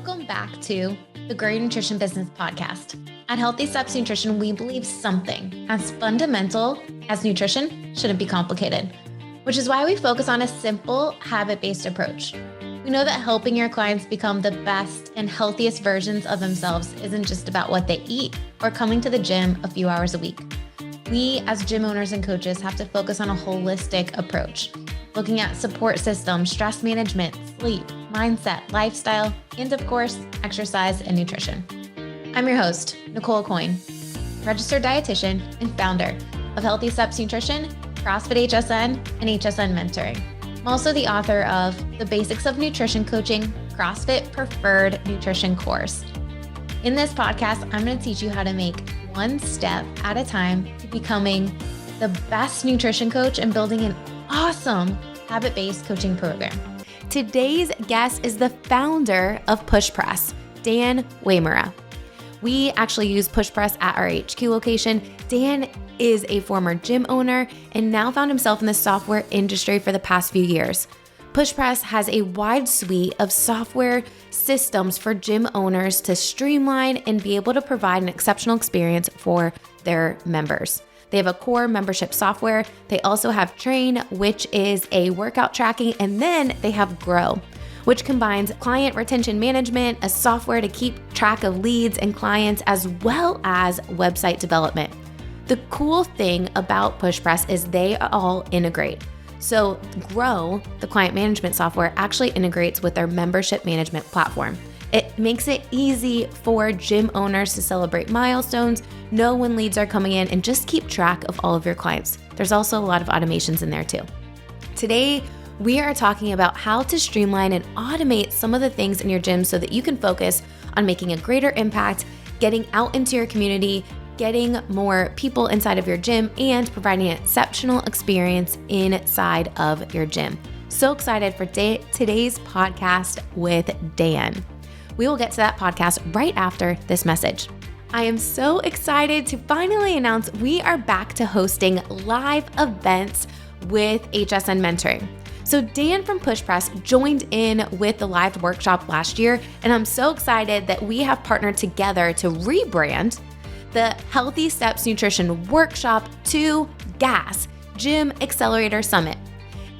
Welcome back to the Grow Your Nutrition Business podcast. At Healthy Steps Nutrition, we believe something as fundamental as nutrition shouldn't be complicated, which is why we focus on a simple, habit-based approach. We know that helping your clients become the best and healthiest versions of themselves isn't just about what they eat or coming to the gym a few hours a week. We, as gym owners and coaches, have to focus on a holistic approach, looking at support systems, stress management, sleep, mindset, lifestyle, and of course, exercise and nutrition. I'm your host, Nicole Coyne, registered dietitian and founder of Healthy Steps Nutrition, CrossFit HSN, and HSN Mentoring. I'm also the author of The Basics of Nutrition Coaching, CrossFit Preferred Nutrition course. In this podcast, I'm going to teach you how to make one step at a time to becoming the best nutrition coach and building an awesome habit-based coaching program. Today's guest is the founder of PushPress, Dan Uyemura. We actually use PushPress at our HQ location. Dan is a former gym owner and now found himself in the software industry for the past few years. PushPress has a wide suite of software systems for gym owners to streamline and be able to provide an exceptional experience for their members. They have a core membership software. They also have Train, which is a workout tracking, and then they have Grow, which combines client retention management, a software to keep track of leads and clients, as well as website development. The cool thing about PushPress is they all integrate. So Grow, the client management software, actually integrates with their membership management platform. It makes it easy for gym owners to celebrate milestones, know when leads are coming in, and just keep track of all of your clients. There's also a lot of automations in there too. Today, we are talking about how to streamline and automate some of the things in your gym so that you can focus on making a greater impact, getting out into your community, getting more people inside of your gym, and providing an exceptional experience inside of your gym. So excited for today's podcast with Dan. We will get to that podcast right after this message. I am so excited to finally announce we are back to hosting live events with HSN Mentoring. So Dan from PushPress joined in with the live workshop last year, and I'm so excited that we have partnered together to rebrand the Healthy Steps Nutrition Workshop to GAS, Gym Accelerator Summit.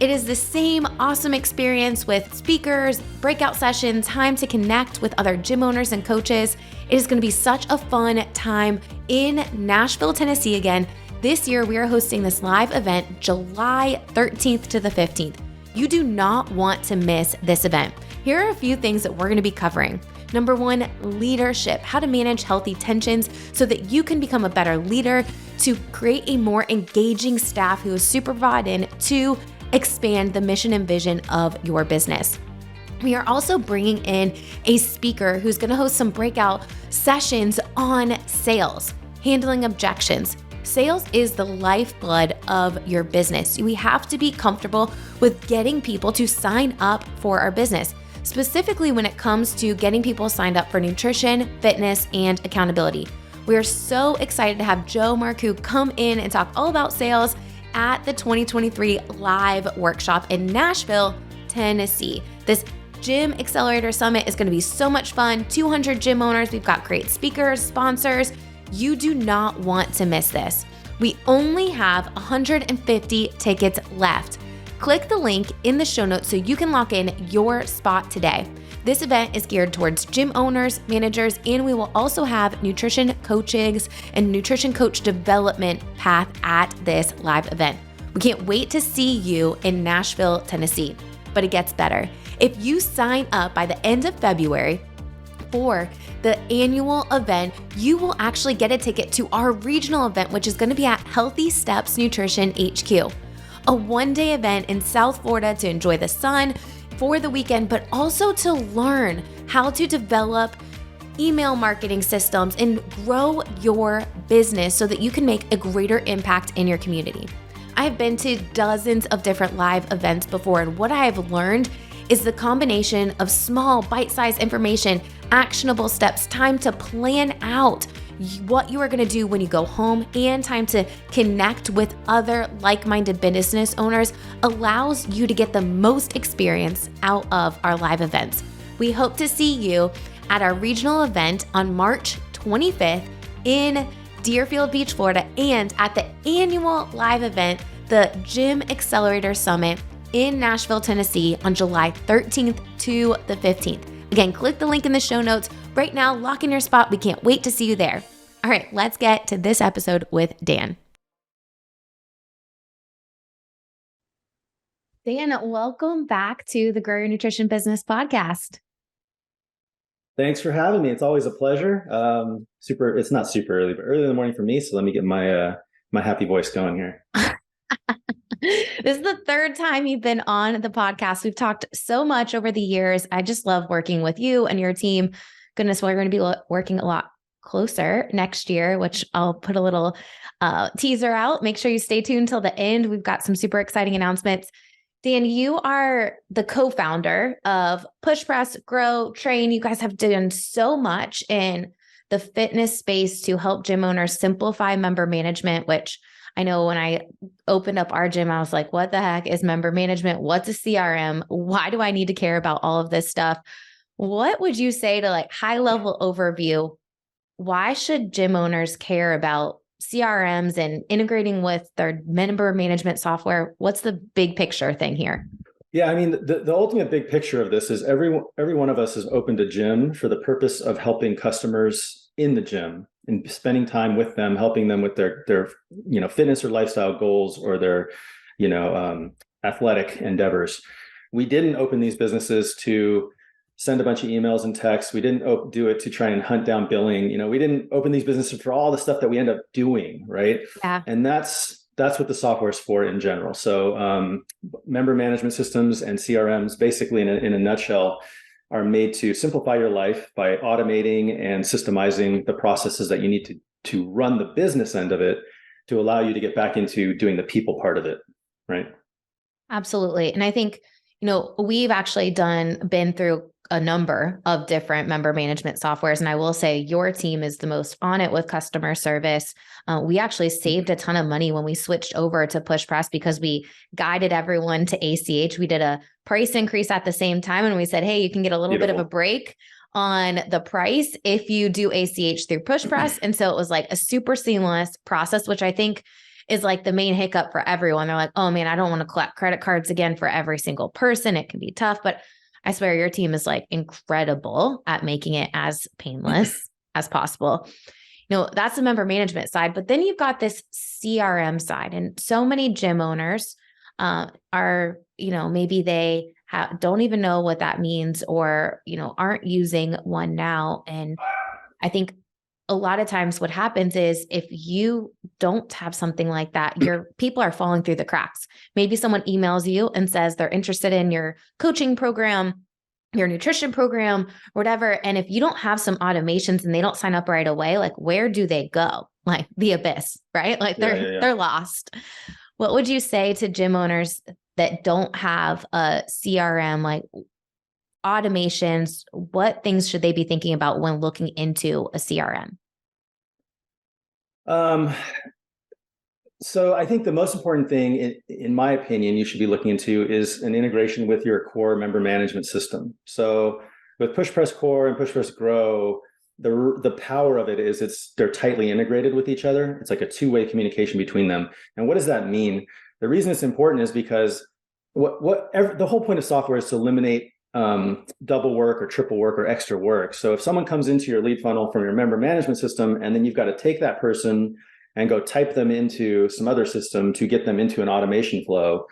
It is the same awesome experience with speakers, breakout sessions, time to connect with other gym owners and coaches. It is going to be such a fun time in Nashville, Tennessee again. This year, we are hosting this live event July 13th to the 15th. You do not want to miss this event. Here are a few things that we're going to be covering. Number one, leadership, how to manage healthy tensions so that you can become a better leader, to create a more engaging staff who is super bought in, to expand the mission and vision of your business. We are also bringing in a speaker who's going to host some breakout sessions on sales, handling objections. Sales is the lifeblood of your business. We have to be comfortable with getting people to sign up for our business, specifically when it comes to getting people signed up for nutrition, fitness, and accountability. We are so excited to have Joe Marcoux come in and talk all about sales at the 2023 live workshop in Nashville, Tennessee. This Gym Accelerator Summit is going to be so much fun. 200 gym owners. We've got great speakers, sponsors. You do not want to miss this. We only have 150 tickets left. Click the link in the show notes so you can lock in your spot today. This event is geared towards gym owners, managers, and we will also have nutrition coaches and nutrition coach development path at this live event. We can't wait to see you in Nashville, Tennessee, but it gets better. If you sign up by the end of February for the annual event, you will actually get a ticket to our regional event, which is going to be at Healthy Steps Nutrition HQ, a one-day event in South Florida to enjoy the sun for the weekend, but also to learn how to develop email marketing systems and grow your business so that you can make a greater impact in your community. I've been to dozens of different live events before, and what I have learned is the combination of small, bite-sized information, actionable steps, time to plan out what you are going to do when you go home, and time to connect with other like-minded business owners allows you to get the most experience out of our live events. We hope to see you at our regional event on March 25th in Deerfield Beach, Florida, and at the annual live event, the Gym Accelerator Summit in Nashville, Tennessee on July 13th to the 15th. Again, click the link in the show notes right now, lock in your spot. We can't wait to see you there. All right, let's get to this episode with Dan. Dan, welcome back to the Grow Your Nutrition Business podcast. Thanks for having me. It's always a pleasure. It's not super early, but early in the morning for me. So let me get my happy voice going here. This is the third time you've been on the podcast. We've talked so much over the years. I just love working with you and your team. Goodness, we're going to be working a lot closer next year, which I'll put a little teaser out. Make sure you stay tuned till the end. We've got some super exciting announcements. Dan, you are the co-founder of PushPress, Grow, Train. You guys have done so much in the fitness space to help gym owners simplify member management, which I know when I opened up our gym, I was like, what the heck is member management? What's a CRM? Why do I need to care about all of this stuff? What would you say to like high level overview? Why should gym owners care about CRMs and integrating with their member management software? What's the big picture thing here? Yeah, I mean, the ultimate big picture of this is every one of us has opened a gym for the purpose of helping customers in the gym and spending time with them, helping them with their fitness or lifestyle goals or their athletic endeavors. We didn't open these businesses to send a bunch of emails and texts. We didn't do it to try and hunt down billing. We didn't open these businesses for all the stuff that we end up doing, right? Yeah. And that's what the software is for in general. So member management systems and CRMs, basically in a nutshell, are made to simplify your life by automating and systemizing the processes that you need to run the business end of it to allow you to get back into doing the people part of it, right? Absolutely. And I think, we've actually been through a number of different member management softwares. And I will say your team is the most on it with customer service. We actually saved a ton of money when we switched over to PushPress because we guided everyone to ACH. We did a price increase at the same time. And we said, hey, you can get a little bit of a break on the price if you do ACH through PushPress. And so it was like a super seamless process, which I think is like the main hiccup for everyone. They're like, oh man, I don't want to collect credit cards again for every single person. It can be tough, but I swear your team is like incredible at making it as painless as possible. That's the member management side, but then you've got this CRM side, and so many gym owners are, maybe they don't even know what that means or, aren't using one now. And I think a lot of times what happens is if you don't have something like that, your people are falling through the cracks. Maybe someone emails you and says they're interested in your coaching program, your nutrition program, whatever. And if you don't have some automations and they don't sign up right away, like where do they go? Like the abyss, right? Like they're lost. What would you say to gym owners that don't have a CRM, like automations? What things should they be thinking about when looking into a CRM? So I think the most important thing, in my opinion, you should be looking into is an integration with your core member management system. So with PushPress Core and PushPress Grow, the power of it is they're tightly integrated with each other. It's like a two-way communication between them. And what does that mean? The reason it's important is because the whole point of software is to eliminate double work or triple work or extra work. So if someone comes into your lead funnel from your member management system, and then you've got to take that person and go type them into some other system to get them into an automation flow,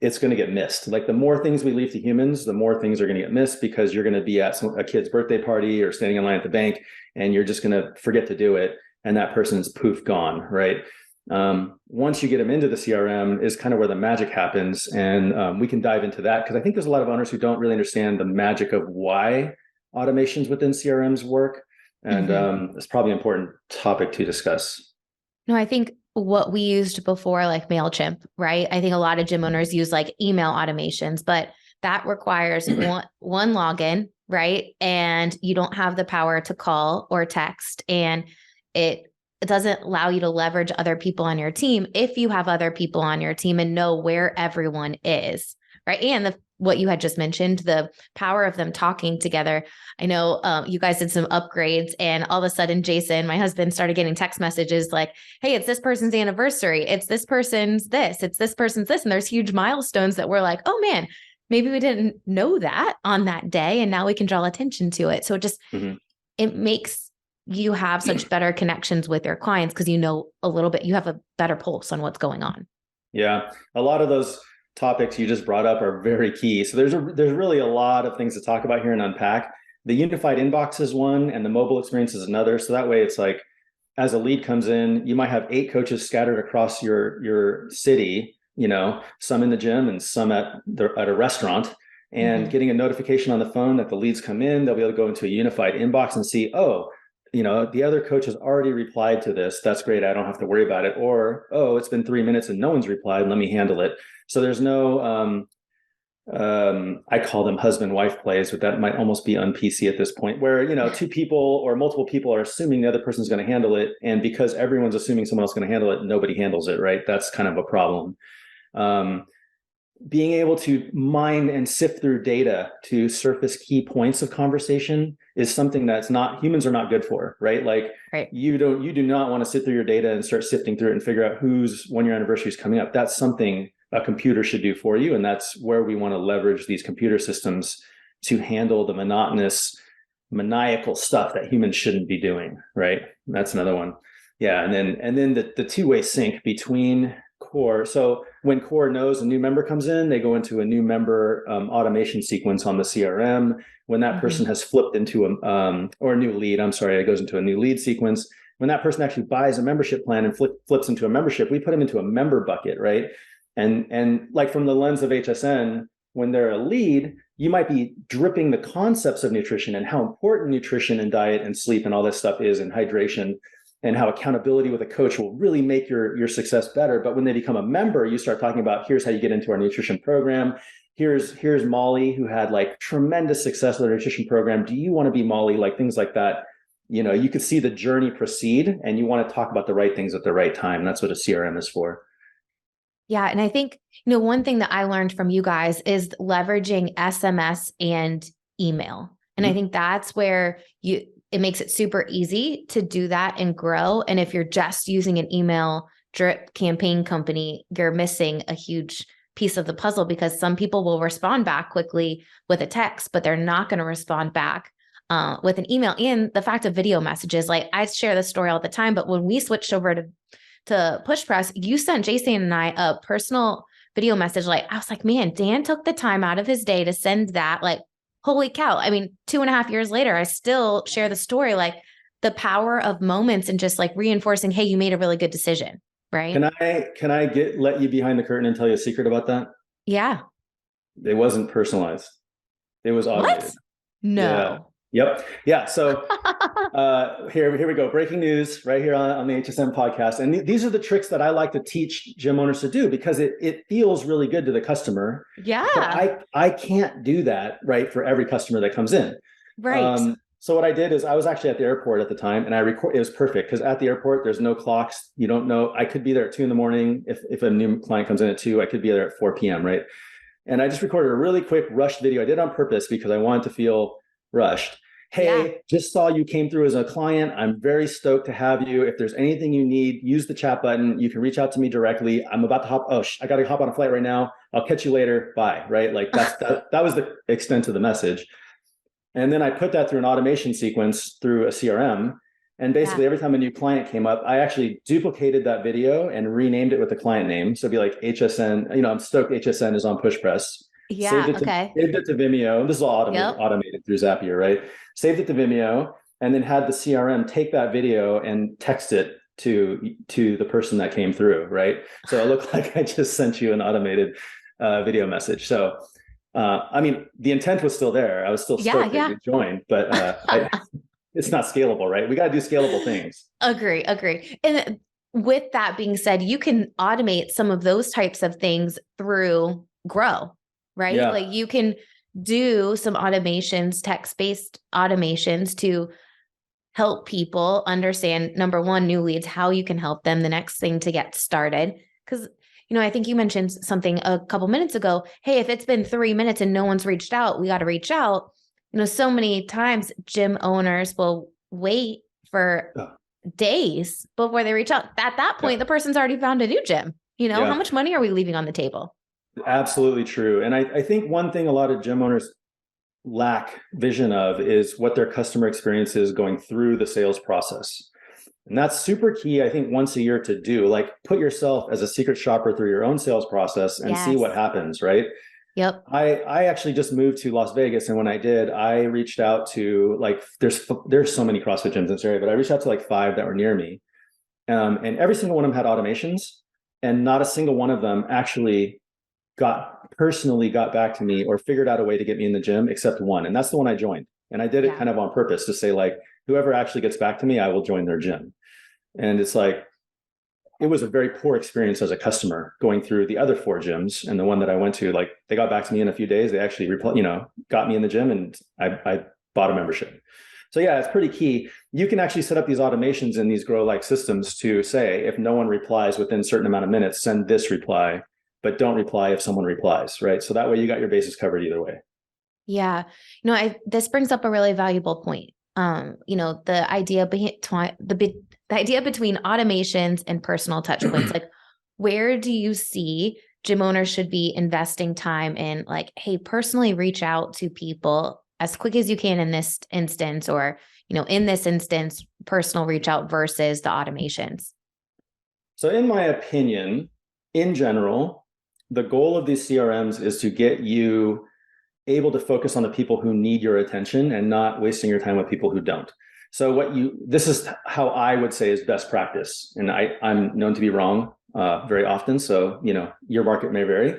it's going to get missed. Like the more things we leave to humans, the more things are going to get missed because you're going to be at a kid's birthday party or standing in line at the bank, and you're just going to forget to do it. And that person's poof gone, right? Once you get them into the CRM is kind of where the magic happens. And we can dive into that because I think there's a lot of owners who don't really understand the magic of why automations within CRMs work. And it's probably an important topic to discuss. No, I think what we used before, like MailChimp, right? I think a lot of gym owners use like email automations, but that requires one login, right? And you don't have the power to call or text, and it doesn't allow you to leverage other people on your team if you have other people on your team and know where everyone is, right? And what you had just mentioned, the power of them talking together. I know you guys did some upgrades, and all of a sudden, Jason, my husband, started getting text messages like, hey, it's this person's anniversary. It's this person's this. It's this person's this. And there's huge milestones that we're like, oh man, maybe we didn't know that on that day. And now we can draw attention to it. So it just, it makes you have such better connections with your clients because you know a little bit, you have a better pulse on what's going on. Yeah. A lot of those topics you just brought up are very key. So there's really a lot of things to talk about here and unpack. The unified inbox is one, and the mobile experience is another. So that way it's like, as a lead comes in, you might have 8 coaches scattered across your city, some in the gym and some at a restaurant, and getting a notification on the phone that the leads come in. They'll be able to go into a unified inbox and see, oh, the other coach has already replied to this. That's great. I don't have to worry about it. Or, oh, it's been 3 minutes and no one's replied. Let me handle it. So there's no, I call them husband-wife plays, but that might almost be un-PC at this point, where, 2 people or multiple people are assuming the other person's going to handle it. And because everyone's assuming someone else is going to handle it, nobody handles it, right? That's kind of a problem. Being able to mine and sift through data to surface key points of conversation is something that's humans are not good for, right? Like you do not want to sit through your data and start sifting through it and figure out whose 1-year anniversary is coming up. That's something a computer should do for you. And that's where we want to leverage these computer systems to handle the monotonous, maniacal stuff that humans shouldn't be doing, right? That's another one. Yeah. And then the two-way sync between core. So when core knows a new member comes in, they go into a new member automation sequence on the CRM. When that person has flipped into or a new lead, it goes into a new lead sequence. When that person actually buys a membership plan and flips into a membership, we put them into a member bucket, right? And like from the lens of HSN, when they're a lead, you might be dripping the concepts of nutrition and how important nutrition and diet and sleep and all this stuff is, and hydration, and how accountability with a coach will really make your success better. But when they become a member, you start talking about, here's how you get into our nutrition program. Here's Molly, who had like tremendous success with her nutrition program. Do you want to be Molly? Like things like that. You could see the journey proceed, and you want to talk about the right things at the right time. That's what a CRM is for. Yeah. And I think, one thing that I learned from you guys is leveraging SMS and email. And I think that's where it makes it super easy to do that and grow. And if you're just using an email drip campaign company, you're missing a huge piece of the puzzle, because some people will respond back quickly with a text, but they're not going to respond back with an email. And the fact of video messages, like I share this story all the time, but when we switched over to PushPress, you sent Jason and I a personal video message. Like, I was like, man, Dan took the time out of his day to send that. Like, holy cow. I mean, 2.5 years later, I still share the story, like the power of moments and just like reinforcing, hey, you made a really good decision. Right. Can I let you behind the curtain and tell you a secret about that? Yeah. It wasn't personalized. It was automated. What? No. Yeah. Yep. Yeah. So here we go. Breaking news right here on the HSM podcast. And these are the tricks that I like to teach gym owners to do, because it feels really good to the customer. Yeah. But I can't do that, right, for every customer that comes in. Right. So what I did is I was actually at the airport at the time, and it was perfect, because at the airport, there's no clocks. You don't know. I could be there at 2 a.m. If a new client comes in at 2, I could be there at 4 p.m. Right. And I just recorded a really quick rushed video. I did it on purpose because I wanted to feel rushed. Hey, just saw you came through as a client. I'm very stoked to have you. If there's anything you need, use the chat button. You can reach out to me directly. I'm about to I got to hop on a flight right now. I'll catch you later. Bye. Right. Like that was the extent of the message. And then I put that through an automation sequence through a CRM. And basically every time a new client came up, I actually duplicated that video and renamed it with the client name. So it'd be like HSN, I'm stoked HSN is on PushPress. Yeah. Saved it to Vimeo. This is all automated through Zapier, right? Saved it to Vimeo, and then had the CRM take that video and text it to the person that came through, right? So it looked like I just sent you an automated video message. So, the intent was still there. I was still stoked that you joined, but it's not scalable, right? We got to do scalable things. Agree. And with that being said, you can automate some of those types of things through Grow. Right? Yeah. Like you can do some automations, text-based automations to help people understand, number one, new leads, how you can help them, the next thing to get started. Because, I think you mentioned something a couple minutes ago. Hey, if it's been 3 minutes and no one's reached out, we got to reach out. So many times gym owners will wait for days before they reach out. At that point, the person's already found a new gym. How much money are we leaving on the table? Absolutely true. And I think one thing a lot of gym owners lack vision of is what their customer experience is going through the sales process. And that's super key, I think, once a year to do. Like, put yourself as a secret shopper through your own sales process and see what happens, right? Yep. I actually just moved to Las Vegas, and when I did, I reached out to, like, there's so many CrossFit gyms in this area, but I reached out to like 5 that were near me, and every single one of them had automations, and not a single one of them actually personally got back to me or figured out a way to get me in the gym, except one, and that's the one I joined. And I did it kind of on purpose to say, like, whoever actually gets back to me, I will join their gym. And it's like, it was a very poor experience as a customer going through the other 4 gyms. And the one that I went to, like, they got back to me in a few days. They actually, got me in the gym, and I bought a membership. So yeah, it's pretty key. You can actually set up these automations in these grow-like systems to say, if no one replies within a certain amount of minutes, send this reply, but don't reply if someone replies, right? So that way you got your bases covered either way. Yeah. This brings up a really valuable point. The idea the idea between automations and personal touch points, like, where do you see gym owners should be investing time in, like, hey, personally reach out to people as quick as you can in this instance, or, in this instance, personal reach out versus the automations? So in my opinion, in general, the goal of these CRMs is to get you able to focus on the people who need your attention and not wasting your time with people who don't. So this is how I would say is best practice. And I'm known to be wrong very often. So, your market may vary.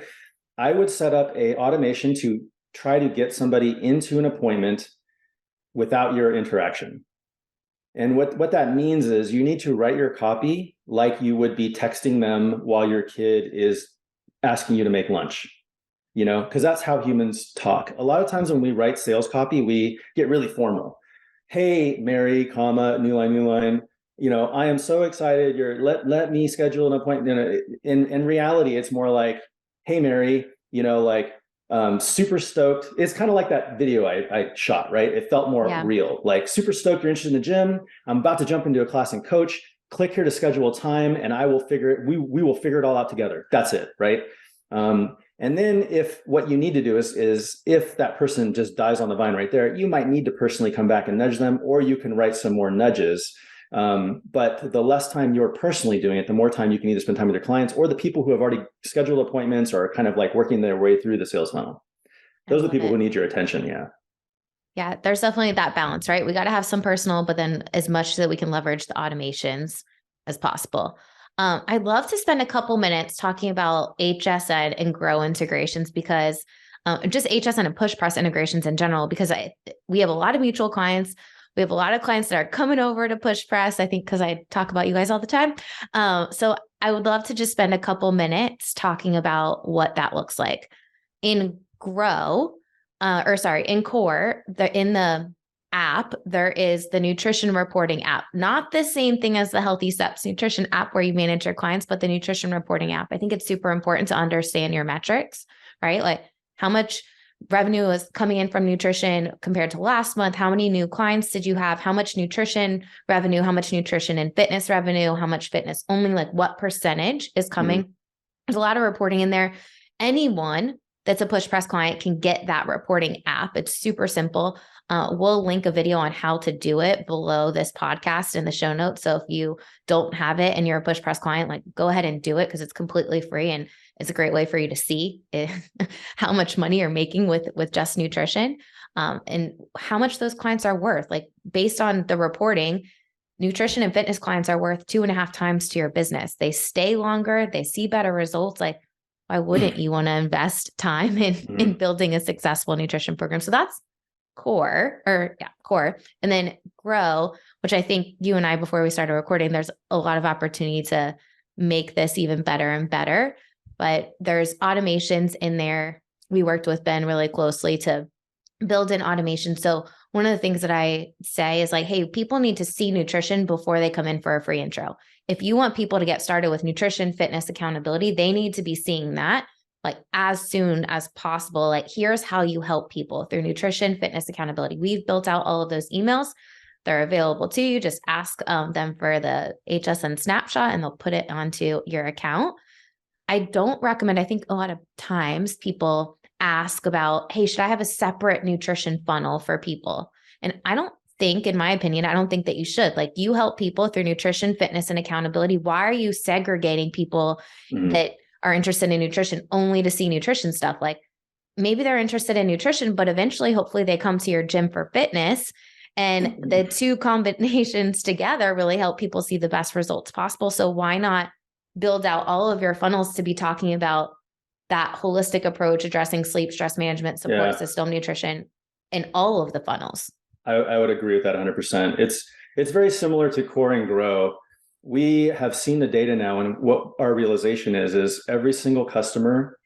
I would set up a automation to try to get somebody into an appointment without your interaction. And what that means is you need to write your copy like you would be texting them while your kid is asking you to make lunch. Because that's how humans talk. A lot of times when we write sales copy, we get really formal. Hey, Mary, new line. I am so excited. Let me schedule an appointment. In reality, it's more like, hey, Mary, super stoked. It's kind of like that video I shot, right? It felt more real, like, super stoked you're interested in the gym. I'm about to jump into a class and coach. Click here to schedule a time, and I will we will figure it all out together. That's it, right? And then if what you need to do is if that person just dies on the vine right there, you might need to personally come back and nudge them, or you can write some more nudges. But the less time you're personally doing it, the more time you can either spend time with your clients or the people who have already scheduled appointments or are kind of like working their way through the sales funnel. Those are the people who need your attention. Yeah. Yeah, there's definitely that balance, right? We got to have some personal, but then as much so that we can leverage the automations as possible. I'd love to spend a couple minutes talking about HSN and Grow integrations, because just HSN and PushPress integrations in general, because we have a lot of mutual clients. We have a lot of clients that are coming over to PushPress, I think, because I talk about you guys all the time. So I would love to just spend a couple minutes talking about what that looks like. In Grow, in Core, in the app, there is the nutrition reporting app, not the same thing as the Healthy Steps nutrition app where you manage your clients, but the nutrition reporting app. I think it's super important to understand your metrics, right? Like, how much revenue is coming in from nutrition compared to last month? How many new clients did you have? How much nutrition revenue, how much nutrition and fitness revenue, how much fitness only, like, what percentage is coming? Mm-hmm. There's a lot of reporting in there. Anyone that's a PushPress client can get that reporting app. It's super simple. We'll link a video on how to do it below this podcast in the show notes. So if you don't have it and you're a PushPress client, like, go ahead and do it, because it's completely free and it's a great way for you to see how much money you're making with just nutrition, and how much those clients are worth. Like, based on the reporting, nutrition and fitness clients are worth 2.5 times to your business. They stay longer, they see better results. Like, why wouldn't you want to invest time in building a successful nutrition program? So that's Core. And then Grow, which I think you and I, before we started recording, there's a lot of opportunity to make this even better and better. But there's automations in there. We worked with Ben really closely to build in automation. So one of the things that I say is like, hey, people need to see nutrition before they come in for a free intro. If you want people to get started with nutrition, fitness, accountability, they need to be seeing that like as soon as possible. Like, here's how you help people through nutrition, fitness, accountability. We've built out all of those emails. They're available to you. Just ask them for the HSN snapshot and they'll put it onto your account. I don't recommend, I think a lot of times people ask about, hey, should I have a separate nutrition funnel for people? And I don't think, in my opinion, I don't think that you should. Like, you help people through nutrition, fitness, and accountability. Why are you segregating people that are interested in nutrition only to see nutrition stuff? Like, maybe they're interested in nutrition, but eventually, hopefully they come to your gym for fitness. And the two combinations together really help people see the best results possible. So why not build out all of your funnels to be talking about that holistic approach, addressing sleep, stress management, support system, nutrition, in all of the funnels? I would agree with that 100%. It's very similar to Core and Grow. We have seen the data now, and what our realization is every single customer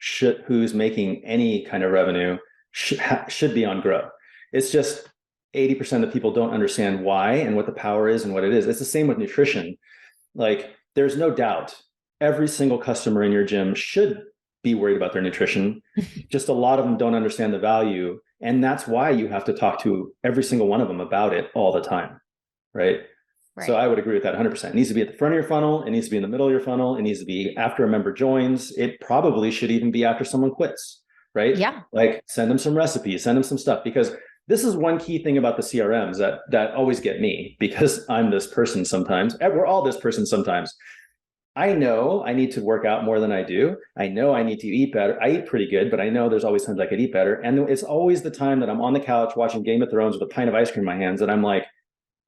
who's making any kind of revenue should be on Grow. It's just 80% of people don't understand why and what the power is and what it is. It's the same with nutrition. Like, there's no doubt every single customer in your gym should be worried about their nutrition. Just a lot of them don't understand the value. And that's why you have to talk to every single one of them about it all the time, right? So I would agree with that 100%. It needs to be at the front of your funnel. It needs to be in the middle of your funnel. It needs to be after a member joins. It probably should even be after someone quits, right? Yeah. Like, send them some recipes, send them some stuff, because this is one key thing about the CRMs that always get me, because I'm this person sometimes. We're all this person sometimes. I know I need to work out more than I do. I know I need to eat better. I eat pretty good, but I know there's always times I could eat better. And it's always the time that I'm on the couch watching Game of Thrones with a pint of ice cream in my hands, and I'm like,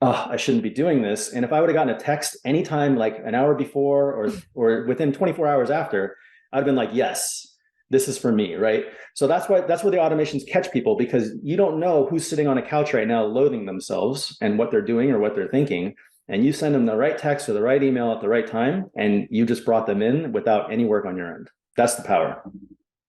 oh, I shouldn't be doing this. And if I would have gotten a text anytime, like an hour before or within 24 hours after, I'd have been like, yes, this is for me, right? So that's where the automations catch people, because you don't know who's sitting on a couch right now loathing themselves and what they're doing or what they're thinking. And you send them the right text or the right email at the right time, and you just brought them in without any work on your end. That's the power.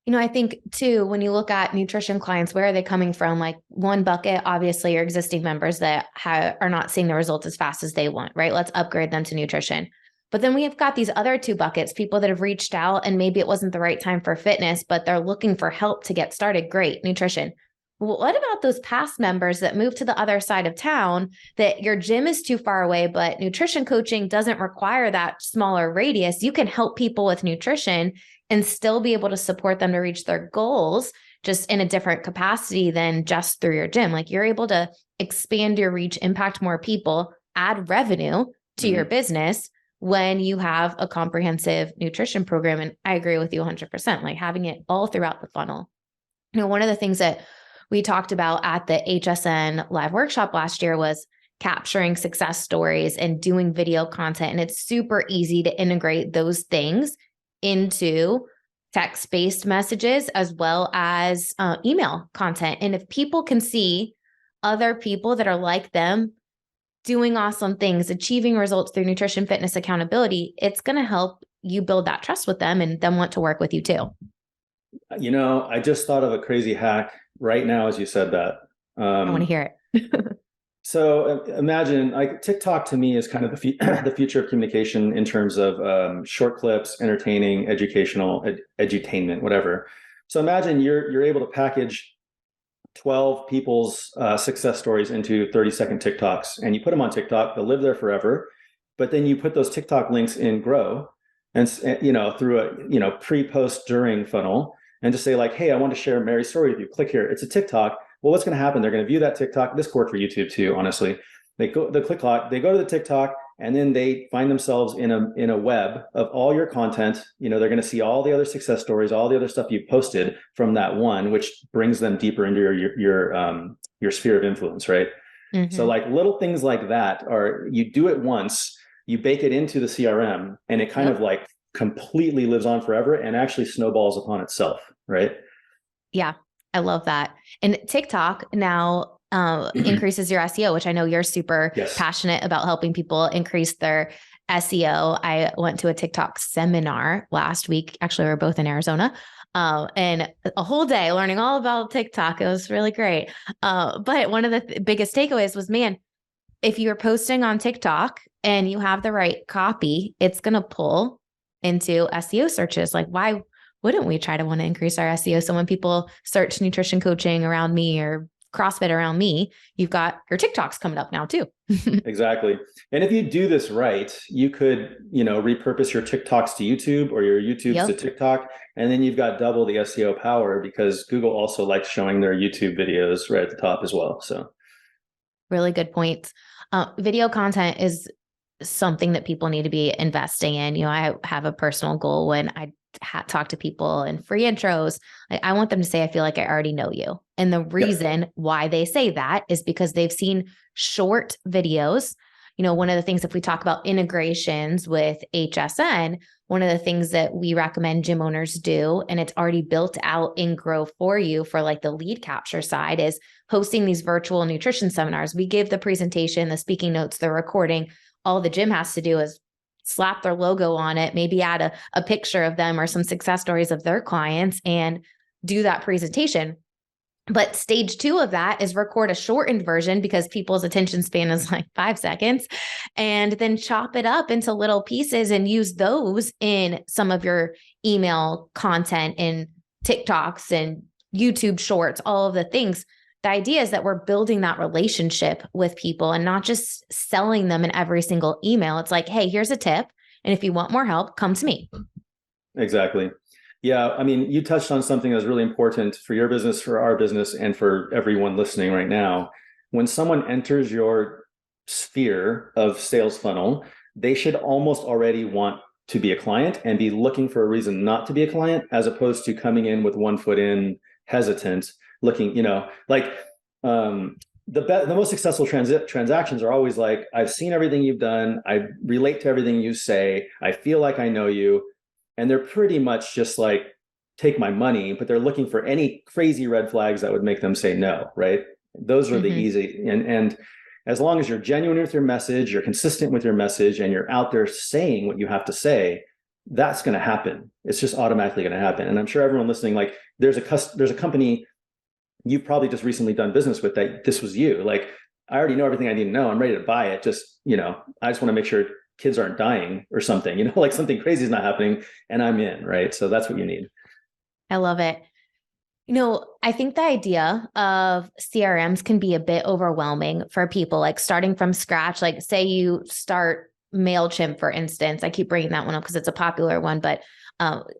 You know, I think too, when you look at nutrition clients, where are they coming from? Like, one bucket, obviously, your existing members that are not seeing the results as fast as they want, right? Let's upgrade them to nutrition. But then we have got these other two buckets, people that have reached out and maybe it wasn't the right time for fitness, but they're looking for help to get started. Great, nutrition. Well, what about those past members that move to the other side of town, that your gym is too far away, but nutrition coaching doesn't require that smaller radius? You can help people with nutrition and still be able to support them to reach their goals, just in a different capacity than just through your gym. Like, you're able to expand your reach, impact more people, add revenue to your business when you have a comprehensive nutrition program. And I agree with you 100%, like having it all throughout the funnel. You know, one of the things that we talked about at the HSN live workshop last year was capturing success stories and doing video content. And it's super easy to integrate those things into text-based messages as well as email content. And if people can see other people that are like them doing awesome things, achieving results through nutrition, fitness, accountability, it's going to help you build that trust with them and then want to work with you too. You know, I just thought of a crazy hack right now as you said that. I want to hear it. So imagine, like, TikTok to me is kind of the future of communication in terms of short clips, entertaining, educational, edutainment, whatever. So imagine you're able to package 12 people's success stories into 30-second TikToks, and you put them on TikTok. They'll live there forever. But then you put those TikTok links in Grow, and through a pre-post during funnel, and just say like, hey, I want to share Mary's story with you. Click here. It's a TikTok. Well, what's going to happen? They're going to view that TikTok. This could work for YouTube too, honestly. They go to the TikTok, and then they find themselves in a web of all your content. You know, they're going to see all the other success stories, all the other stuff you've posted from that one, which brings them deeper into your sphere of influence, right? So like little things like that you do it once, you bake it into the CRM, and it kind of like completely lives on forever and actually snowballs upon itself, right? Yeah, I love that. And TikTok now increases your SEO, which I know you're super passionate about helping people increase their SEO. I went to a TikTok seminar last week. Actually, we were both in Arizona. and a whole day learning all about TikTok. It was really great. But one of the biggest takeaways was, man, if you're posting on TikTok and you have the right copy, it's going to pull into SEO searches. Like, why wouldn't we try to want to increase our SEO? So when people search nutrition coaching around me or CrossFit around me, you've got your TikToks coming up now too. Exactly. And if you do this right, you could, repurpose your TikToks to YouTube or your YouTubes to TikTok. And then you've got double the SEO power because Google also likes showing their YouTube videos right at the top as well. So really good points. Video content is something that people need to be investing in. I have a personal goal when I talk to people in free intros. I want them to say, I feel like I already know you. And the reason why they say that is because they've seen short videos. One of the things, if we talk about integrations with HSN, one of the things that we recommend gym owners do, and it's already built out in Grow for you for like the lead capture side, is hosting these virtual nutrition seminars. We give the presentation, the speaking notes, the recording. All the gym has to do is slap their logo on it, maybe add a picture of them or some success stories of their clients and do that presentation. But stage 2 of that is record a shortened version because people's attention span is like 5 seconds, and then chop it up into little pieces and use those in some of your email content and TikToks and YouTube shorts, all of the things. The idea is that we're building that relationship with people and not just selling them in every single email. It's like, hey, here's a tip. And if you want more help, come to me. Exactly. Yeah. I mean, you touched on something that's really important for your business, for our business, and for everyone listening right now. When someone enters your sphere of sales funnel, they should almost already want to be a client and be looking for a reason not to be a client, as opposed to coming in with one foot in, hesitant, looking, the most successful transactions are always like, I've seen everything you've done. I relate to everything you say. I feel like I know you. And they're pretty much just like, take my money, but they're looking for any crazy red flags that would make them say no, right? Those are the easy. And as long as you're genuine with your message, you're consistent with your message, and you're out there saying what you have to say, that's going to happen. It's just automatically going to happen. And I'm sure everyone listening, like there's a company you've probably just recently done business with that this was you. Like, I already know everything I need to know. I'm ready to buy it. Just, I just want to make sure kids aren't dying or something, like something crazy is not happening and I'm in, right? So that's what you need. I love it. I think the idea of CRMs can be a bit overwhelming for people, like starting from scratch. Like, say you start MailChimp, for instance. I keep bringing that one up because it's a popular one, but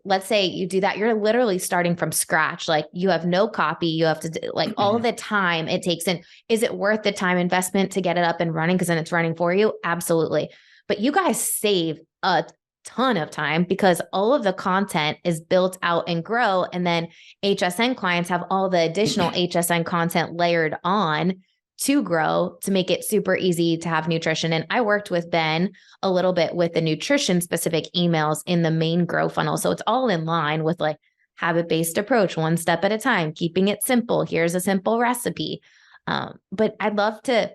let's say you do that. You're literally starting from scratch. Like, you have no copy. You have to like all of the time it takes in. Is it worth the time investment to get it up and running? Because then it's running for you. Absolutely. But you guys save a ton of time because all of the content is built out and Grow. And then HSN clients have all the additional HSN content layered on to Grow to make it super easy to have nutrition. And I worked with Ben a little bit with the nutrition specific emails in the main Grow funnel. So it's all in line with like habit-based approach, one step at a time, keeping it simple. Here's a simple recipe. But I'd love to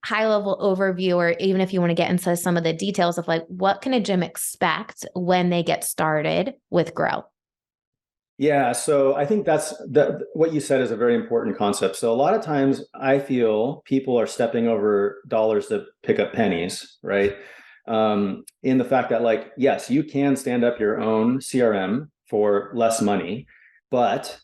high level overview, or even if you want to get into some of the details of like, what can a gym expect when they get started with Grow? Yeah. So I think what you said is a very important concept. So a lot of times I feel people are stepping over dollars to pick up pennies, right? In the fact that, like, yes, you can stand up your own CRM for less money, but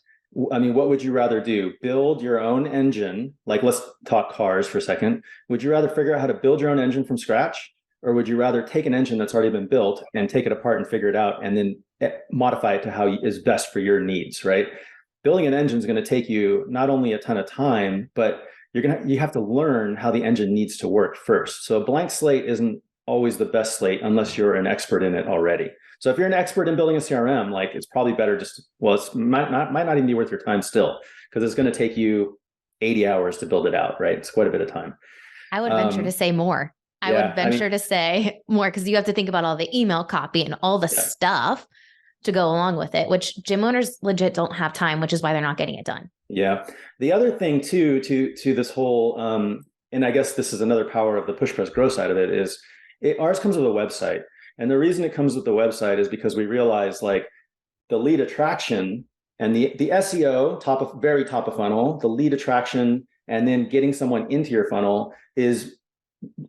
I mean, what would you rather do? Build your own engine? Like, let's talk cars for a second. Would you rather figure out how to build your own engine from scratch? Or would you rather take an engine that's already been built and take it apart and figure it out and then modify it to how is best for your needs, right? Building an engine is going to take you not only a ton of time, but you have to learn how the engine needs to work first. So a blank slate isn't always the best slate unless you're an expert in it already. So if you're an expert in building a CRM, like, it's probably better it might not even be worth your time still, because it's going to take you 80 hours to build it out, right? It's quite a bit of time. I would venture to say more. I would venture to say more, because you have to think about all the email copy and all the stuff to go along with it, which gym owners legit don't have time, which is why they're not getting it done. Yeah. The other thing too, to this whole, and I guess this is another power of the PushPress Grow side of it, is ours comes with a website. And the reason it comes with the website is because we realize, like, the lead attraction and the SEO, very top of funnel, the lead attraction, and then getting someone into your funnel is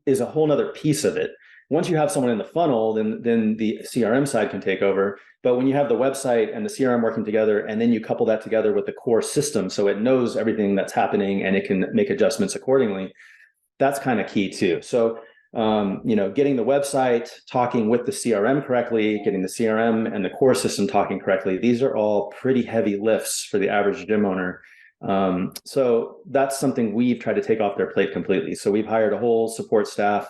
a whole nother piece of it. Once you have someone in the funnel, then the CRM side can take over. But when you have the website and the CRM working together, and then you couple that together with the core system, so it knows everything that's happening and it can make adjustments accordingly, that's kind of key too. So, getting the website talking with the CRM correctly, getting the CRM and the core system talking correctly, these are all pretty heavy lifts for the average gym owner. So that's something we've tried to take off their plate completely. So we've hired a whole support staff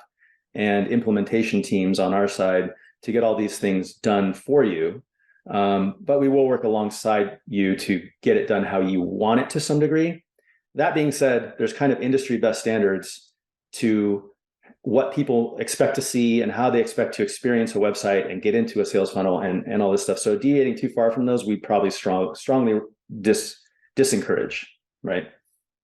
and implementation teams on our side to get all these things done for you. But we will work alongside you to get it done how you want it to some degree. That being said, there's kind of industry best standards to what people expect to see and how they expect to experience a website and get into a sales funnel and all this stuff. So deviating too far from those, we probably strongly disencourage, right?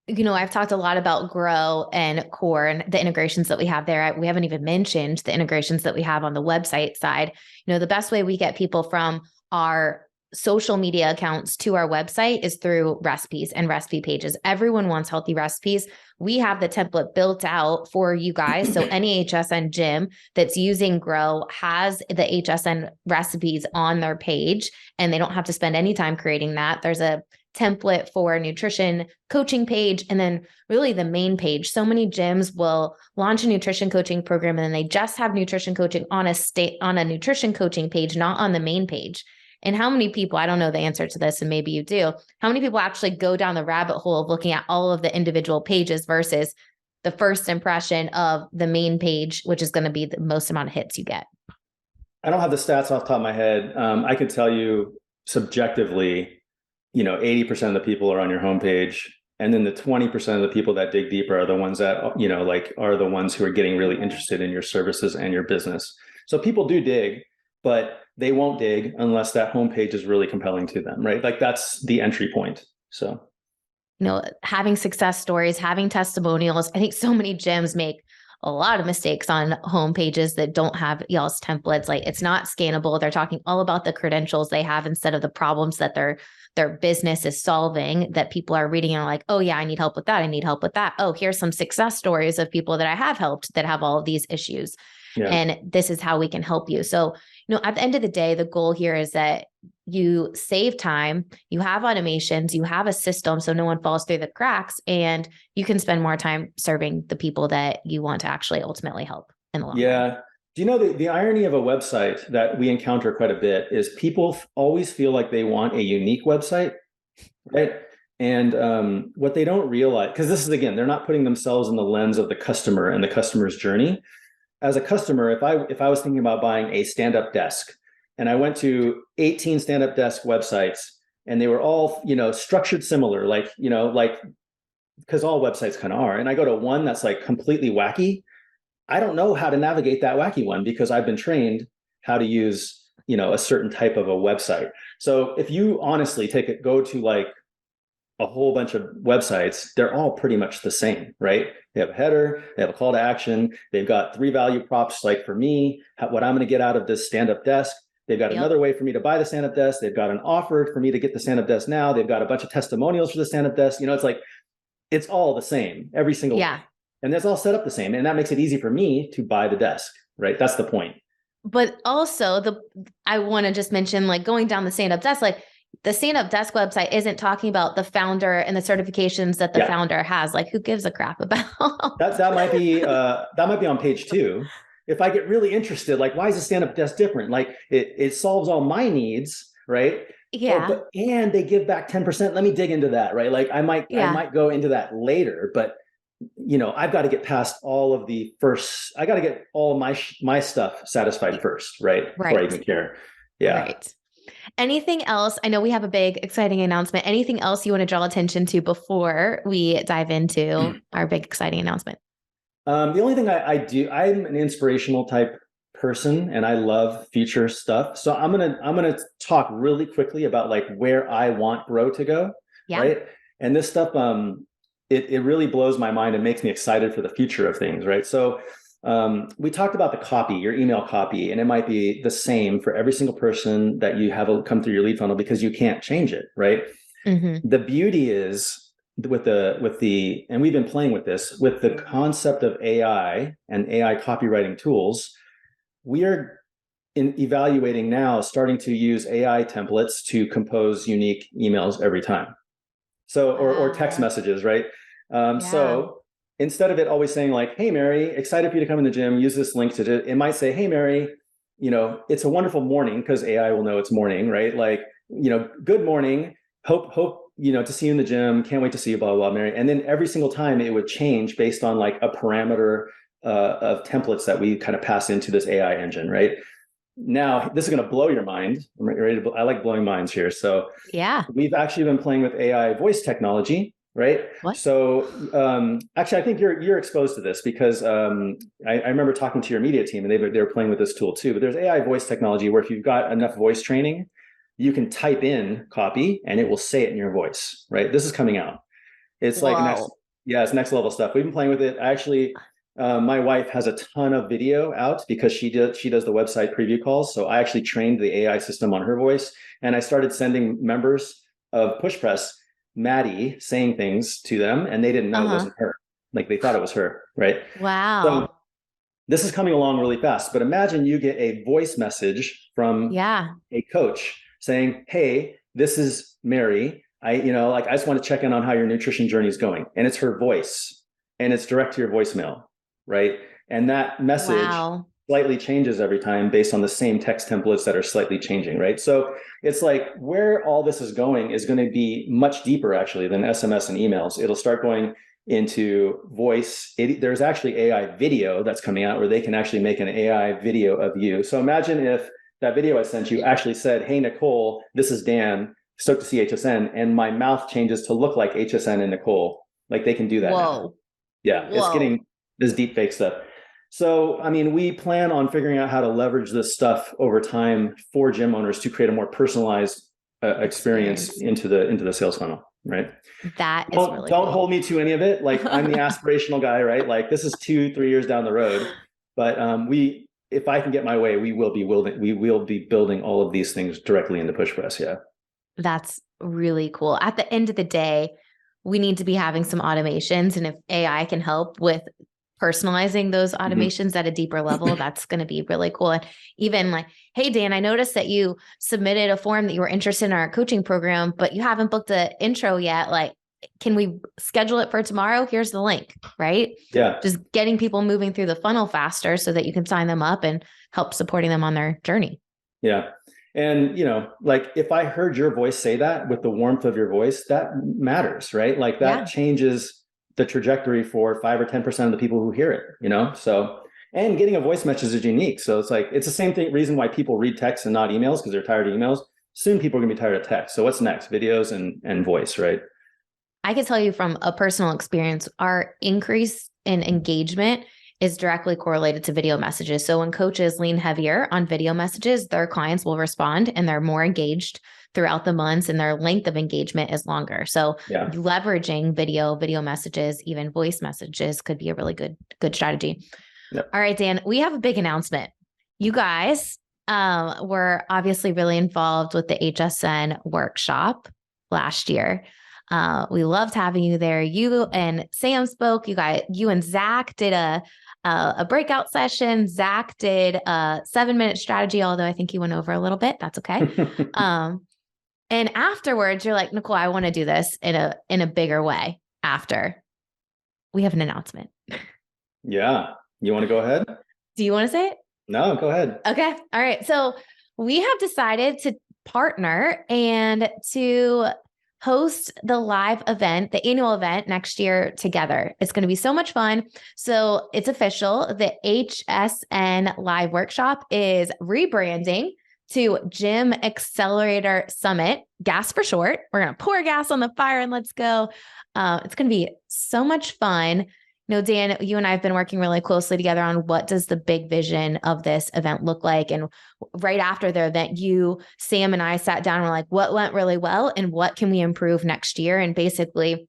I've talked a lot about Grow and Core and the integrations that we have there. We haven't even mentioned the integrations that we have on the website side. The best way we get people from our social media accounts to our website is through recipes and recipe pages. Everyone wants healthy recipes. We have the template built out for you guys. So any HSN gym that's using Grow has the HSN recipes on their page, and they don't have to spend any time creating that. There's a template for nutrition coaching page, and then really the main page. So many gyms will launch a nutrition coaching program and then they just have nutrition coaching on a nutrition coaching page, not on the main page. And how many people, I don't know the answer to this, and maybe you do, how many people actually go down the rabbit hole of looking at all of the individual pages versus the first impression of the main page, which is going to be the most amount of hits you get? I don't have the stats off the top of my head. I could tell you subjectively, 80% of the people are on your homepage. And then the 20% of the people that dig deeper are the ones that, are the ones who are getting really interested in your services and your business. So people do dig, but they won't dig unless that homepage is really compelling to them, right? Like that's the entry point. So, having success stories, having testimonials. I think so many gyms make a lot of mistakes on home pages that don't have y'all's templates. Like it's not scannable. They're talking all about the credentials they have instead of the problems that their business is solving, that people are reading and are like, oh yeah, I need help with that. I need help with that. Oh, here's some success stories of people that I have helped that have all of these issues. Yeah. And this is how we can help you. So, at the end of the day, the goal here is that you save time, you have automations, you have a system so no one falls through the cracks, and you can spend more time serving the people that you want to actually ultimately help in the long run. Yeah. Do you know the irony of a website that we encounter quite a bit is people always feel like they want a unique website, right? And what they don't realize, because this is, again, they're not putting themselves in the lens of the customer and the customer's journey. As a customer, if I was thinking about buying a stand-up desk and I went to 18 stand-up desk websites and they were all, structured similar, because all websites kind of are, and I go to one that's like completely wacky, I don't know how to navigate that wacky one because I've been trained how to use, a certain type of a website. So if you honestly go to like a whole bunch of websites, they're all pretty much the same, right? They have a header, they have a call to action, they've got 3 value props, like for me, what I'm going to get out of this stand-up desk. They've got another way for me to buy the stand-up desk. They've got an offer for me to get the stand-up desk now. They've got a bunch of testimonials for the stand-up desk. It's like, it's all the same, every single one. And that's all set up the same. And that makes it easy for me to buy the desk, right? That's the point. But also I want to just mention, like, going down the stand-up desk, like the stand-up desk website isn't talking about the founder and the certifications that the founder has. Like, who gives a crap about that might be on page 2. If I get really interested, like, why is the stand-up desk different? Like it solves all my needs, right? Yeah. And they give back 10%. Let me dig into that, right? Like I might go into that later, but I've got to get past all of I got to get all my stuff satisfied first, right? Before I even care. Yeah. Right. Anything else? I know we have a big, exciting announcement. Anything else you want to draw attention to before we dive into our big, exciting announcement? The only thing I'm an inspirational type person and I love future stuff. So I'm gonna talk really quickly about like where I want Grow to go. Yeah. Right. And this stuff, it really blows my mind and makes me excited for the future of things. Right. So We talked about the copy, your email copy, and it might be the same for every single person that you have come through your lead funnel because you can't change it, right? Mm-hmm. The beauty is with the, and we've been playing with this, with the concept of AI and AI copywriting tools, we are evaluating now, starting to use AI templates to compose unique emails every time. So, or text messages, right? So instead of it always saying like, "Hey, Mary, excited for you to come in the gym, use this link to," it might say, "Hey, Mary, it's a wonderful morning," because AI will know it's morning, right? Like, good morning. Hope, to see you in the gym. Can't wait to see you, blah, blah, blah, Mary. And then every single time it would change based on like a parameter of templates that we kind of pass into this AI engine, right? Now, this is going to blow your mind. I'm ready to, I like blowing minds here. So we've actually been playing with AI voice technology, right? What? So actually, I think you're exposed to this because I remember talking to your media team and they were playing with this tool too. But there's AI voice technology where if you've got enough voice training, you can type in copy and it will say it in your voice, right? This is coming out. It's like it's next level stuff. We've been playing with it. Actually, my wife has a ton of video out because she does the website preview calls. So I actually trained the AI system on her voice, and I started sending members of PushPress Maddie saying things to them, and they didn't know it wasn't her. Like they thought it was her, right? Wow. So this is coming along really fast. But imagine you get a voice message from a coach saying, "Hey, this is Mary. I just want to check in on how your nutrition journey is going," and it's her voice, and it's direct to your voicemail. Right. And that message slightly changes every time based on the same text templates that are slightly changing. Right. So it's like where all this is going is going to be much deeper actually than SMS and emails. It'll start going into voice. There's actually AI video that's coming out where they can actually make an AI video of you. So imagine if that video I sent you actually said, "Hey, Nicole, this is Dan, stoked to see HSN," and my mouth changes to look like HSN and Nicole. Like they can do that now. Yeah, it's getting this deep fake stuff. So, I mean, we plan on figuring out how to leverage this stuff over time for gym owners to create a more personalized experience into the sales funnel, right? That is really don't hold me to any of it. Like I'm the aspirational guy, right? Like this is 2-3 years down the road, but if I can get my way, we will be building all of these things directly into PushPress. Yeah. That's really cool. At the end of the day, we need to be having some automations. And if AI can help with personalizing those automations at a deeper level, that's going to be really cool. And even like, "Hey, Dan, I noticed that you submitted a form that you were interested in our coaching program, but you haven't booked an intro yet. Like, can we schedule it for tomorrow? Here's the link," right? Yeah. Just getting people moving through the funnel faster so that you can sign them up and help supporting them on their journey. Yeah. And, like if I heard your voice say that with the warmth of your voice, that matters, right? Like that changes the trajectory for 5 or 10% of the people who hear it, So, and getting a voice message is unique. So it's like, it's the same reason why people read text and not emails because they're tired of emails. Soon people are going to be tired of text. So what's next? Videos and voice, right? I can tell you from a personal experience, our increase in engagement is directly correlated to video messages. So when coaches lean heavier on video messages, their clients will respond and they're more engaged throughout the months and their length of engagement is longer. So leveraging video messages, even voice messages could be a really good strategy. Yep. All right, Dan, we have a big announcement. You guys were obviously really involved with the HSN workshop last year. We loved having you there. You and Sam spoke. You and Zach did a breakout session. Zach did a 7-minute strategy, although I think he went over a little bit. That's okay. And afterwards, you're like, "Nicole, I want to do this in a bigger way." After we have an announcement. Yeah, you want to go ahead? Do you want to say it? No, go ahead. Okay. All right. So we have decided to partner and to host the live event, the annual event next year together. It's going to be so much fun. So it's official. The HSN Live Workshop is rebranding to Gym Accelerator Summit, gas for short. We're going to pour gas on the fire and let's go. It's going to be so much fun. Dan, you and I have been working really closely together on what does the big vision of this event look like. And right after the event, Sam and I sat down and were like, what went really well and what can we improve next year? And basically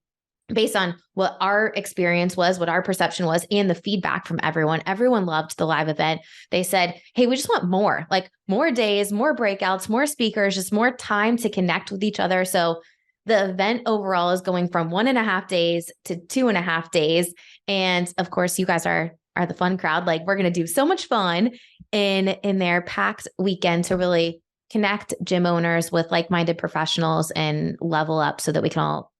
based on what our experience was, what our perception was, and the feedback from everyone. Everyone loved the live event. They said, hey, we just want more, like more days, more breakouts, more speakers, just more time to connect with each other. So the event overall is going from 1.5 days to 2.5 days. And of course, you guys are the fun crowd. Like, we're going to do so much fun in their packed weekend to really connect gym owners with like-minded professionals and level up so that we can all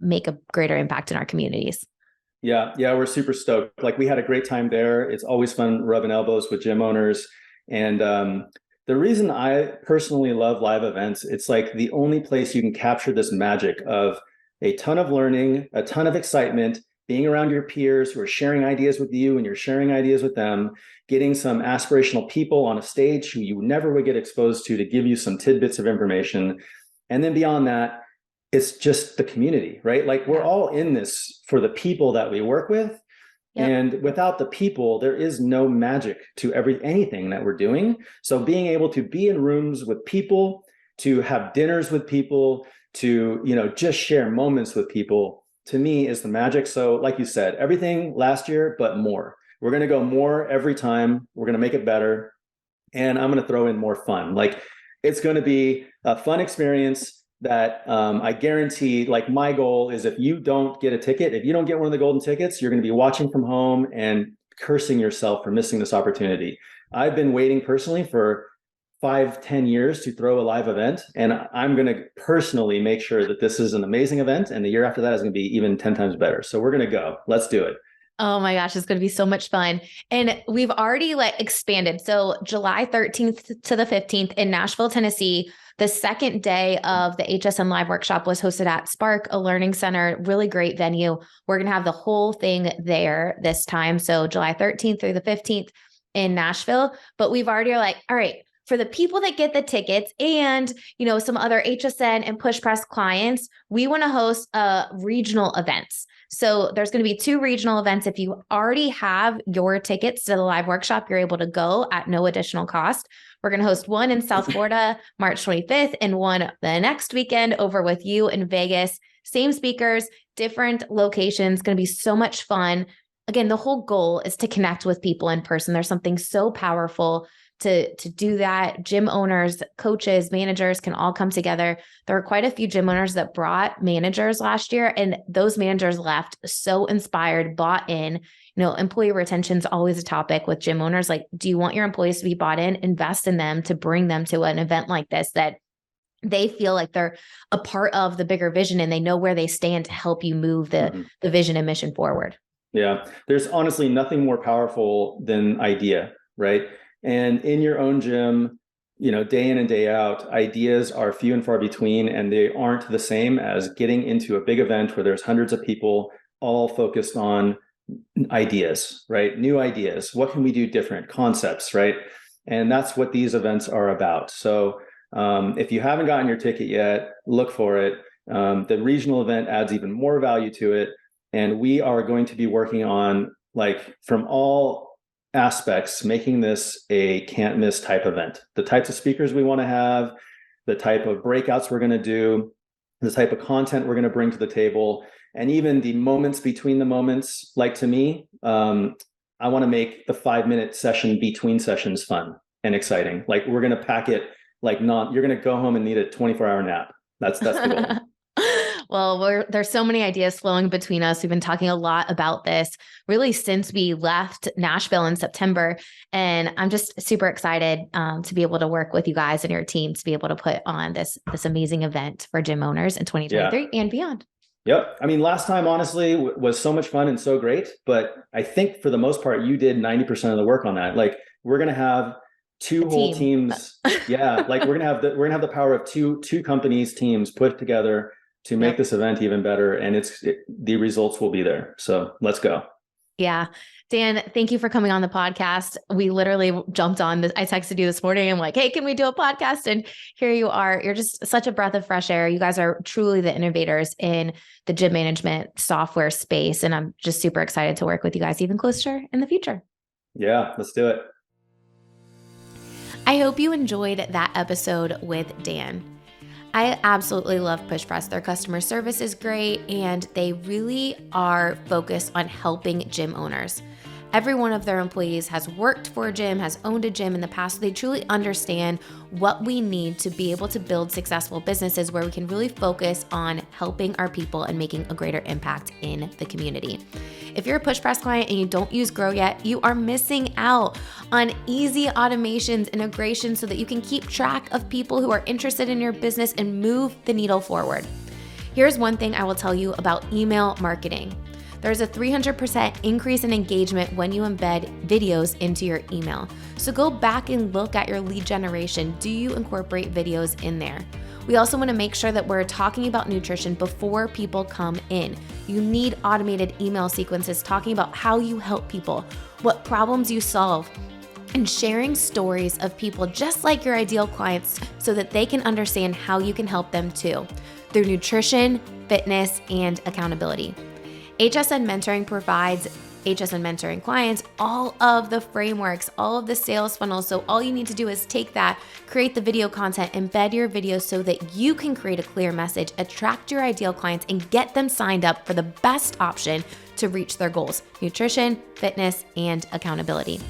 make a greater impact in our communities. Yeah, we're super stoked. Like, we had a great time there. It's always fun rubbing elbows with gym owners. And the reason I personally love live events, it's like the only place you can capture this magic of a ton of learning, a ton of excitement, being around your peers who are sharing ideas with you and you're sharing ideas with them, getting some aspirational people on a stage who you never would get exposed to give you some tidbits of information. And then beyond that, it's just the community, right? Like, we're all in this for the people that we work with. Yep. And without the people, there is no magic to anything that we're doing. So being able to be in rooms with people, to have dinners with people, to, just share moments with people, to me is the magic. So like you said, everything last year, but more. We're going to go more every time. We're going to make it better. And I'm going to throw in more fun. Like, it's going to be a fun experience that I guarantee. Like, my goal is, if you don't get a ticket, if you don't get one of the golden tickets, you're going to be watching from home and cursing yourself for missing this opportunity. I've been waiting personally for 5-10 years to throw a live event, and I'm going to personally make sure that this is an amazing event, and the year after that is going to be even 10 times better. So we're going to go. Let's do it. Oh my gosh, it's going to be so much fun. And we've already expanded. So July 13th to the 15th in Nashville, Tennessee. The second day of the HSN Live Workshop was hosted at Spark, a learning center, really great venue. We're going to have the whole thing there this time. So July 13th through the 15th in Nashville. But we've already all right, for the people that get the tickets and, some other HSN and PushPress clients, we want to host regional events. So there's going to be 2 regional events. If you already have your tickets to the live workshop, you're able to go at no additional cost. We're going to host one in South Florida, March 25th, and one the next weekend over with you in Vegas. Same speakers, different locations. Going to be so much fun. Again, the whole goal is to connect with people in person. There's something so powerful to do that. Gym owners, coaches, managers can all come together. There were quite a few gym owners that brought managers last year, and those managers left so inspired, bought in. Employee retention is always a topic with gym owners. Like, do you want your employees to be bought in? Invest in them to bring them to an event like this that they feel like they're a part of the bigger vision and they know where they stand to help you move the vision and mission forward. Yeah. There's honestly nothing more powerful than idea, right? And in your own gym, day in and day out, ideas are few and far between, and they aren't the same as getting into a big event where there's hundreds of people all focused on ideas, right? New ideas. What can we do different? Concepts, right? And that's what these events are about. So if you haven't gotten your ticket yet, look for it. The regional event adds even more value to it. And we are going to be working on, like, from all aspects, making this a can't miss type event. The types of speakers we want to have, the type of breakouts we're going to do, the type of content we're going to bring to the table, and even the moments between the moments. Like, to me, I want to make the 5-minute session between sessions fun and exciting. Like, we're going to pack it like you're going to go home and need a 24-hour nap. That's the goal. Well, there's so many ideas flowing between us. We've been talking a lot about this really since we left Nashville in September. And I'm just super excited to be able to work with you guys and your team to be able to put on this amazing event for gym owners in 2023 and beyond. Yep. I mean, last time, honestly, was so much fun and so great. But I think for the most part, you did 90% of the work on that. Like, we're going to have 2 whole teams. Yeah. Like, we're going to have the power of two companies, teams put together to make this event even better. And the results will be there. So let's go. Yeah. Dan, thank you for coming on the podcast. We literally jumped on this. I texted you this morning. I'm like, hey, can we do a podcast? And here you are. You're just such a breath of fresh air. You guys are truly the innovators in the gym management software space. And I'm just super excited to work with you guys even closer in the future. Yeah, let's do it. I hope you enjoyed that episode with Dan. I absolutely love PushPress. Their customer service is great, and they really are focused on helping gym owners. Every one of their employees has worked for a gym, has owned a gym in the past. So they truly understand what we need to be able to build successful businesses where we can really focus on helping our people and making a greater impact in the community. If you're a PushPress client and you don't use Grow yet, you are missing out on easy automations, integrations, so that you can keep track of people who are interested in your business and move the needle forward. Here's one thing I will tell you about email marketing. There's a 300% increase in engagement when you embed videos into your email. So go back and look at your lead generation. Do you incorporate videos in there? We also want to make sure that we're talking about nutrition before people come in. You need automated email sequences talking about how you help people, what problems you solve, and sharing stories of people just like your ideal clients so that they can understand how you can help them too, through nutrition, fitness, and accountability. HSN Mentoring provides HSN Mentoring clients all of the frameworks, all of the sales funnels. So all you need to do is take that, create the video content, embed your videos so that you can create a clear message, attract your ideal clients, and get them signed up for the best option to reach their goals: nutrition, fitness, and accountability.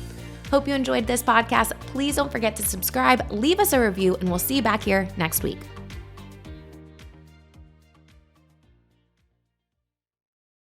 Hope you enjoyed this podcast. Please don't forget to subscribe, leave us a review, and we'll see you back here next week.